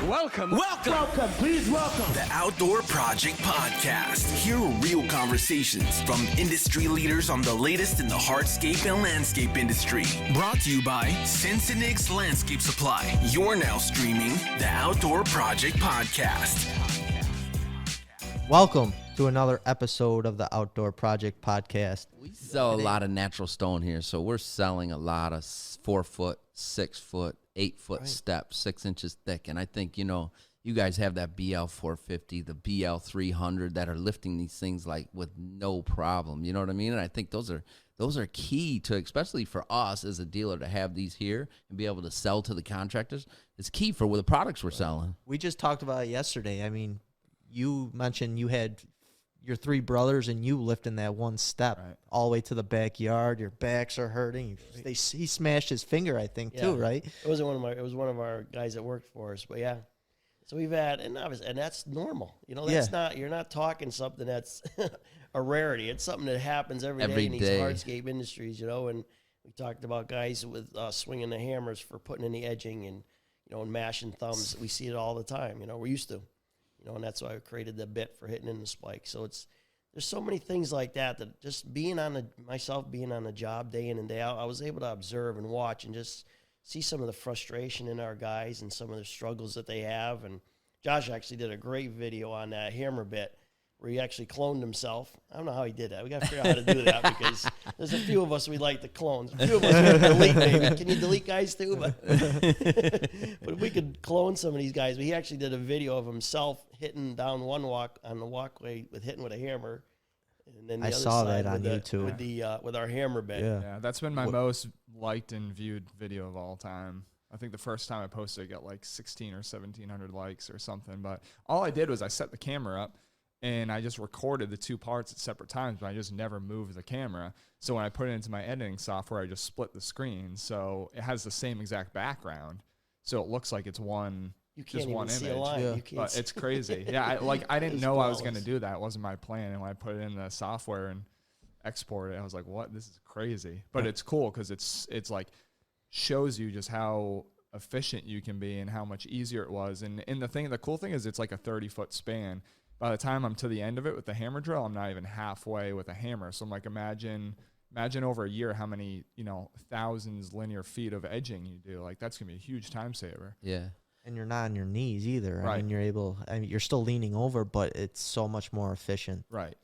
Welcome. Please welcome. The Outdoor Project Podcast. Hear real conversations from industry leaders on the latest in the hardscape and landscape industry. Brought to you by Sensenig's Landscape Supply. You're now streaming the Outdoor Project Podcast. Welcome to another episode of the Outdoor Project Podcast. We sell a lot of natural stone here, so we're selling a lot of 4 foot, 6 foot, 8 foot steps, 6 inches thick. And I think, you guys have that BL 450, the BL 300 that are lifting these things like with no problem. You know what I mean? And I think those are key to, especially for us as a dealer, to have these here and be able to sell to the contractors. It's key for the products we're selling. We just talked about it yesterday. I mean, you mentioned you had your 3 brothers and you lifting that one step all the way to the backyard. Your backs are hurting. He smashed his finger, I think, too, right? It was one of our guys that worked for us, but yeah. So we've had, and that's normal. That's not, you're not talking something that's a rarity. It's something that happens every day in these hardscape industries, and we talked about guys with swinging the hammers for putting in the edging and, and mashing thumbs. We see it all the time. We're used to. And that's why I created the bit for hitting in the spike. So there's so many things like that just being on the job day in and day out, I was able to observe and watch and just see some of the frustration in our guys and some of the struggles that they have. And Josh actually did a great video on that hammer bit where he actually cloned himself. I don't know how he did that. We got to figure out how to do that because there's a few of us we like the clones. A few of us we delete, maybe. Can you delete guys too? But we could clone some of these guys. But he actually did a video of himself hitting down one walk on the walkway hitting with a hammer. And then the I other saw side that on YouTube. with our hammer bit. Yeah, that's been my most liked and viewed video of all time. I think the first time I posted it got like 16 or 1,700 likes or something. But all I did was I set the camera up and I just recorded the 2 parts at separate times, but I just never moved the camera. So when I put it into my editing software, I just split the screen. So it has the same exact background. So it looks like it's one image. See a line. Yeah. But it's crazy. Yeah, I didn't know I was going to do that. It wasn't my plan. And when I put it in the software and export it, I was like, what? This is crazy. But it's cool because it's like shows you just how efficient you can be and how much easier it was. And the cool thing is it's like a 30-foot span. By the time I'm to the end of it with the hammer drill, I'm not even halfway with a hammer. So I'm like, imagine over a year how many, thousands linear feet of edging you do. Like that's going to be a huge time saver. Yeah. And you're not on your knees either. Right. I mean, you're still leaning over, but it's so much more efficient. Right.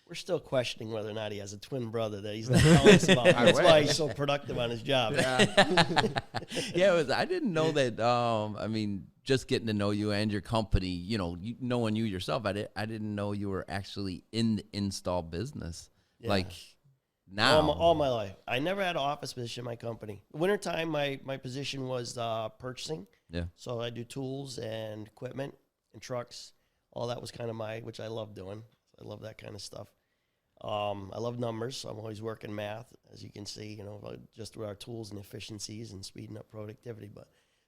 We're still questioning whether or not he has a twin brother that he's not telling us about. That's why he's so productive on his job. Yeah, I didn't know that. Just getting to know you and your company, knowing you yourself, I didn't know you were actually in the install business. Yeah. Like now. All my life. I never had an office position in my company. Wintertime, my position was purchasing. Yeah. So I do tools and equipment and trucks. All that was kind of which I love doing. I love that kind of stuff. I love numbers, so I'm always working math, as you can see, just through our tools and efficiencies and speeding up productivity.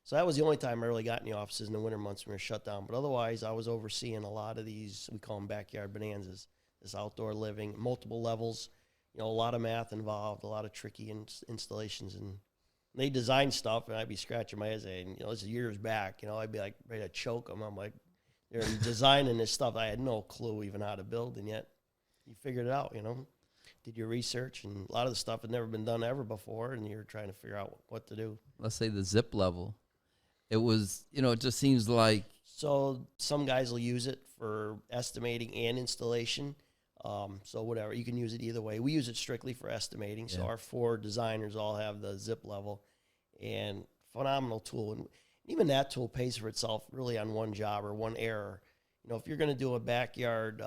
So that was the only time I really got in the offices in the winter months when we were shut down. But otherwise, I was overseeing a lot of these, we call them backyard bonanzas, this outdoor living, multiple levels, a lot of math involved, a lot of tricky installations. And they design stuff, and I'd be scratching my head saying, this is years back, I'd be like ready to choke them. I'm like, they're designing this stuff. I had no clue even how to build, and yet you figured it out, Did your research, and a lot of the stuff had never been done ever before, and you're trying to figure out what to do. Let's say the zip level. It was, it just seems like. So some guys will use it for estimating and installation. So whatever, you can use it either way. We use it strictly for estimating. So our 4 designers all have the zip level, and phenomenal tool. And even that tool pays for itself really on one job or one error. If you're going to do a backyard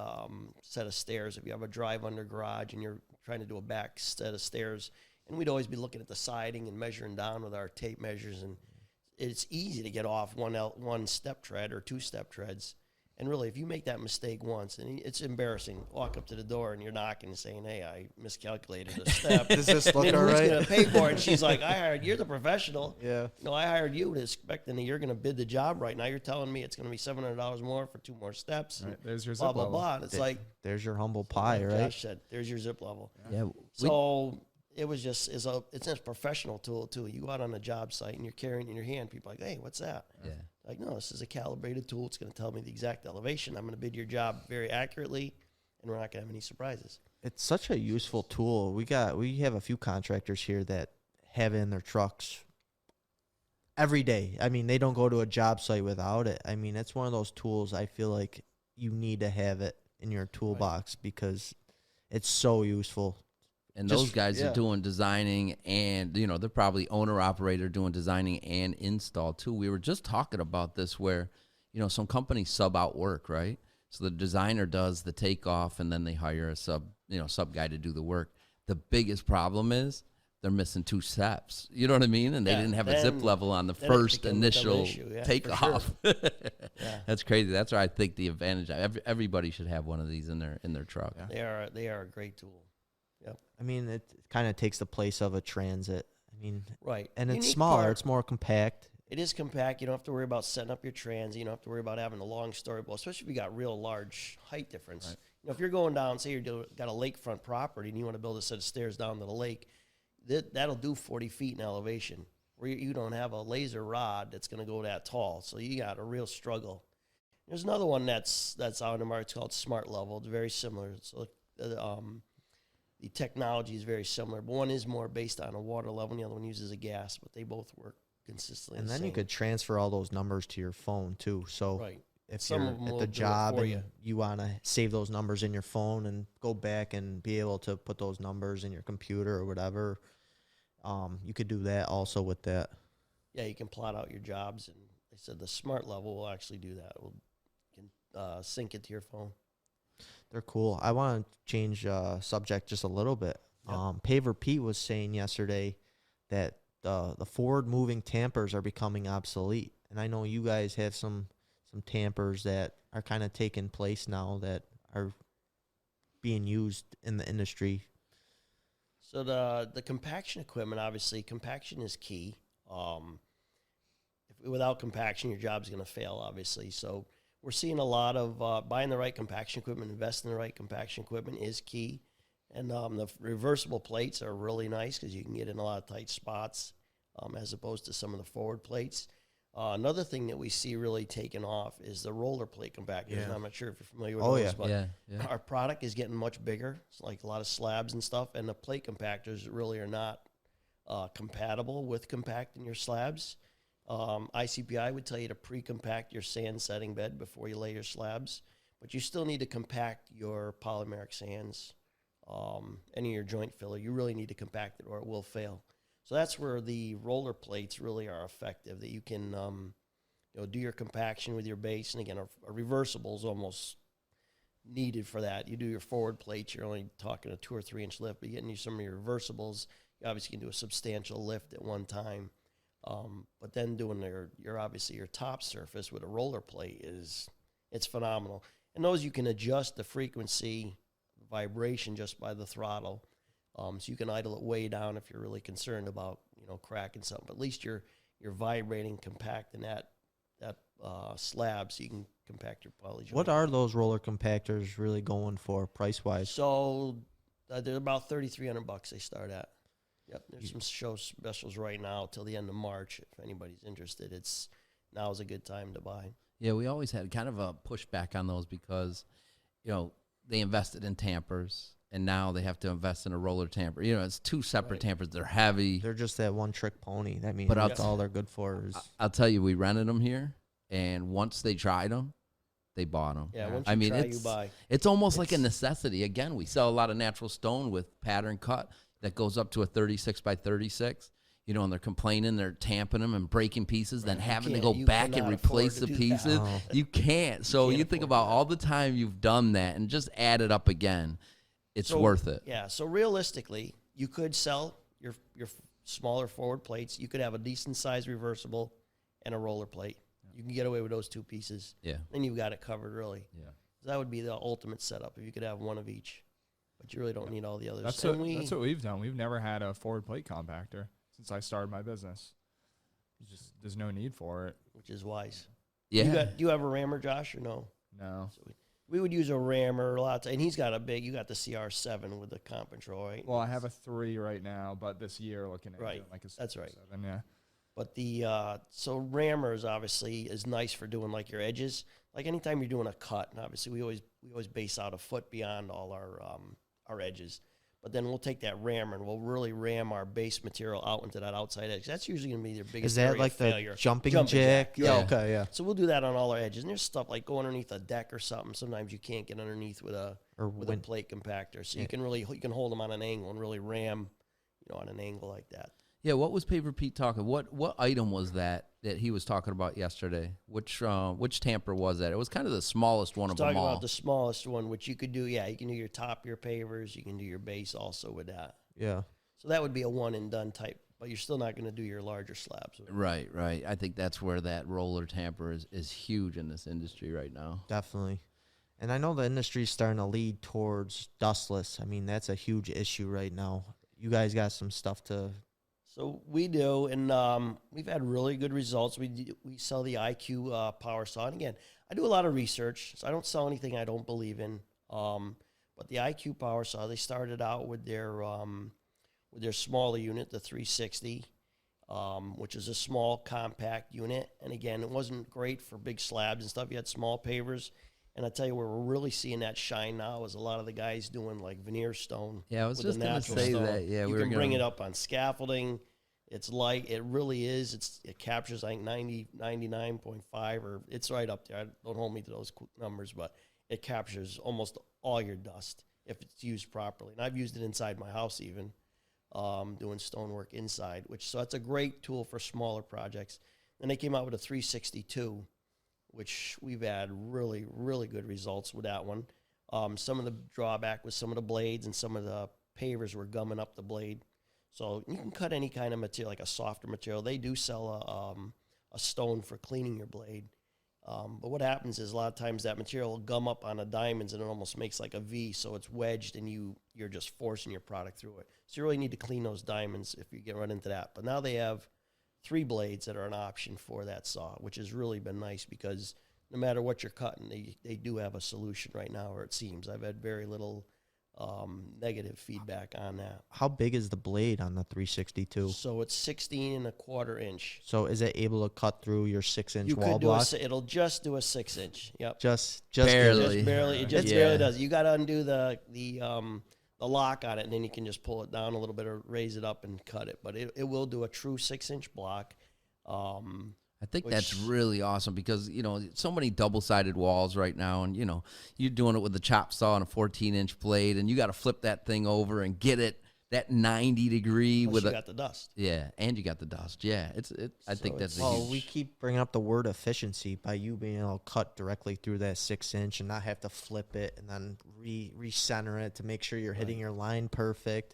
set of stairs, if you have a drive under garage and you're trying to do a back set of stairs, and we'd always be looking at the siding and measuring down with our tape measures, and it's easy to get off one step tread or 2 step treads. And really, if you make that mistake once, and it's embarrassing, walk up to the door and you're knocking and saying, hey, I miscalculated a step. Does this look all right? Who's going to pay for it? And she's like, you're the professional. Yeah. I hired you expecting that you're going to bid the job right now. You're telling me it's going to be $700 more for 2 more steps. Right. There's your blah, zip blah, level. blah. It's like. There's your humble pie, right? Josh said, there's your zip level. Yeah. So it was just, it's a professional tool too. You go out on a job site and you're carrying it in your hand. People are like, hey, what's that? Yeah. Like, no, this is a calibrated tool. It's going to tell me the exact elevation. I'm going to bid your job very accurately, and we're not going to have any surprises. It's such a useful tool. We have a few contractors here that have it in their trucks every day. I mean, they don't go to a job site without it. I mean, it's one of those tools I feel like you need to have it in your toolbox because it's so useful. And those guys are doing designing and, you know, they're probably owner-operator doing designing and install, too. We were just talking about this where, you know, some companies sub out work, right? So the designer does the takeoff and then they hire a sub guy to do the work. The biggest problem is they're missing 2 steps. You know what I mean? And they didn't have a zip level on the first initial takeoff. Sure. That's crazy. That's why I think the advantage. Everybody should have one of these in their truck. Yeah. They are a great tool. Yep. I mean, it kind of takes the place of a Transit. I mean, right. And it's smaller. It's more compact. It is compact. You don't have to worry about setting up your Transit. You don't have to worry about having a long storyboard, especially if you got real large height difference. Right. You know, if you're going down, say you got a lakefront property and you want to build a set of stairs down to the lake, that'll do 40 feet in elevation. Where you don't have a laser rod that's going to go that tall, so you got a real struggle. There's another one that's out in the market. It's called Smart Level. It's very similar. So the technology is very similar, but one is more based on a water level, and the other one uses a gas, but they both work consistently. And then you could transfer all those numbers to your phone too. So if Some you're at the job and you want to save those numbers in your phone and go back and be able to put those numbers in your computer or whatever, you could do that also with that. Yeah, you can plot out your jobs, and they said the Smart Level will actually do that. You can sync it to your phone. They're cool. I want to change subject just a little bit. Yep. Paver Pete was saying yesterday that the forward-moving tampers are becoming obsolete. And I know you guys have some tampers that are kind of taking place now that are being used in the industry. So the compaction equipment, obviously, compaction is key. Without compaction, your job's going to fail, obviously. So we're seeing a lot of buying the right compaction equipment, investing in the right compaction equipment is key. And the reversible plates are really nice because you can get in a lot of tight spots as opposed to some of the forward plates. Another thing that we see really taking off is the roller plate compactors. Yeah. And I'm not sure if you're familiar with those, but our product is getting much bigger. It's like a lot of slabs and stuff, and the plate compactors really are not compatible with compacting your slabs. ICPI would tell you to pre-compact your sand setting bed before you lay your slabs, but you still need to compact your polymeric sands, any of your joint filler. You really need to compact it or it will fail. So that's where the roller plates really are effective, that you can do your compaction with your base. And again, a reversible is almost needed for that. You do your forward plates, you're only talking a 2 or 3 inch lift, but you get some of your reversibles, you obviously can do a substantial lift at one time. But then doing your top surface with a roller plate it's phenomenal. And those you can adjust the frequency, vibration just by the throttle. So you can idle it way down if you're really concerned about cracking something. But at least you're vibrating, compacting that slab, so you can compact your poly joint. What are those roller compactors really going for price wise? So they're about $3,300 they start at. Yep, there's some show specials right now till the end of March. If anybody's interested, now is a good time to buy. Yeah, we always had kind of a pushback on those because, they invested in Tampers, and now they have to invest in a roller tamper. It's 2 separate Tampers. They're heavy. They're just that one-trick pony. That means that's all they're good for. I'll tell you, we rented them here, and once they tried them, they bought them. Yeah, once you try, you buy. It's almost like a necessity. Again, we sell a lot of natural stone with pattern cut that goes up to a 36 by 36. And they're complaining, they're tamping them and breaking pieces, then having to go back and replace the pieces. Oh. You can't. So you think about all the time you've done that and just add it up again. It's worth it. Yeah. So realistically, you could sell your smaller forward plates. You could have a decent size reversible and a roller plate. You can get away with those 2 pieces. Yeah. Then you've got it covered, really. Yeah. That would be the ultimate setup if you could have one of each. But you really don't need all the others. That's what we've done. We've never had a forward plate compactor since I started my business. There's no need for it. Which is wise. Yeah. Do you have a rammer, Josh, or no? No. So we would use a rammer a lot. And he's got you got the CR7 with the comp control, right? Well, I have a 3 right now, but this year looking at right. like a That's right. 7, yeah. But so rammers obviously is nice for doing like your edges. Like anytime you're doing a cut, and obviously we always base out a foot beyond all our edges. But then we'll take that rammer and we'll really ram our base material out into that outside edge. That's usually going to be their biggest area of failure. The jumping jack? Yeah. Okay, yeah. So we'll do that on all our edges. And there's stuff like go underneath a deck or something. Sometimes you can't get underneath with a plate compactor. So you can hold them on an angle and really ram, on an angle like that. Yeah, what was Paver Pete talking? What item was that he was talking about yesterday? Which tamper was that? It was kind of the smallest one of them all. Talking about the smallest one, which you could do. Yeah, you can do your top, your pavers. You can do your base also with that. Yeah. So that would be a one and done type, but you're still not going to do your larger slabs. Right. I think that's where that roller tamper is huge in this industry right now. Definitely. And I know the industry's starting to lead towards dustless. I mean, that's a huge issue right now. You guys got some stuff to... So we do, and we've had really good results. We sell the IQ power saw. And again, I do a lot of research, so I don't sell anything I don't believe in. But the IQ power saw, they started out with their smaller unit, the 360, which is a small compact unit. And again, it wasn't great for big slabs and stuff. You had small pavers. And I tell you where we're really seeing that shine now is a lot of the guys doing like veneer stone. Yeah, I was just going to say that. Yeah, you can bring it up on scaffolding. It's light. It really is. It captures like 99.5 or it's right up there. Don't hold me to those numbers, but it captures almost all your dust if it's used properly. And I've used it inside my house even, doing stonework inside. So that's a great tool for smaller projects. And they came out with a 362. Which we've had really, really good results with that one. Some of the drawback was some of the blades and some of the pavers were gumming up the blade. So you can cut any kind of material, like a softer material. They do sell a stone for cleaning your blade. But what happens is a lot of times that material will gum up on the diamonds and it almost makes like a V, so it's wedged and you're just forcing your product through it. So you really need to clean those diamonds if you run into that. But now they have 3 blades that are an option for that saw, which has really been nice because no matter what you're cutting, they do have a solution right now, or it seems. I've had very little negative feedback on that. How big is the blade on the 362? So it's 16.25 inch. So is it able to cut through your 6-inch You wall could do block? it'll just do a 6-inch. Yep. Just Barely. Just barely. It just Yeah. barely does. You got to undo the lock on it, and then you can just pull it down a little bit or raise it up and cut it. But it will do a true 6-inch block. I think that's really awesome because, so many double-sided walls right now, and, you're doing it with the chop saw and a 14-inch blade, and you got to flip that thing over and get it that 90-degree with you got the dust. Yeah, and you got the dust. Yeah, I think that's a huge... we keep bringing up the word efficiency by you being able to cut directly through that 6-inch and not have to flip it and then recenter it to make sure you're hitting your line perfect.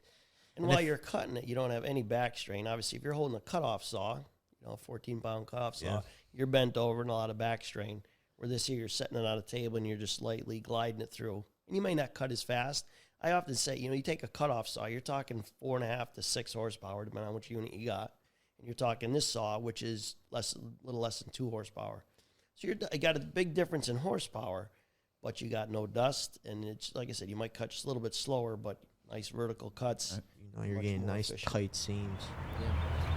And while you're cutting it, you don't have any back strain. Obviously, if you're holding a cutoff saw, a 14-pound cutoff saw, you're bent over and a lot of back strain. Where this here, you're setting it on a table and you're just lightly gliding it through. And you may not cut as fast. I often say, you take a cutoff saw, you're talking 4.5 to 6 horsepower, depending on which unit you got. And you're talking this saw, which is a little less than 2 horsepower. So you got a big difference in horsepower, but you got no dust. And it's like I said, you might cut just a little bit slower, but nice vertical cuts. You're getting nice efficient. tight seams. Yeah.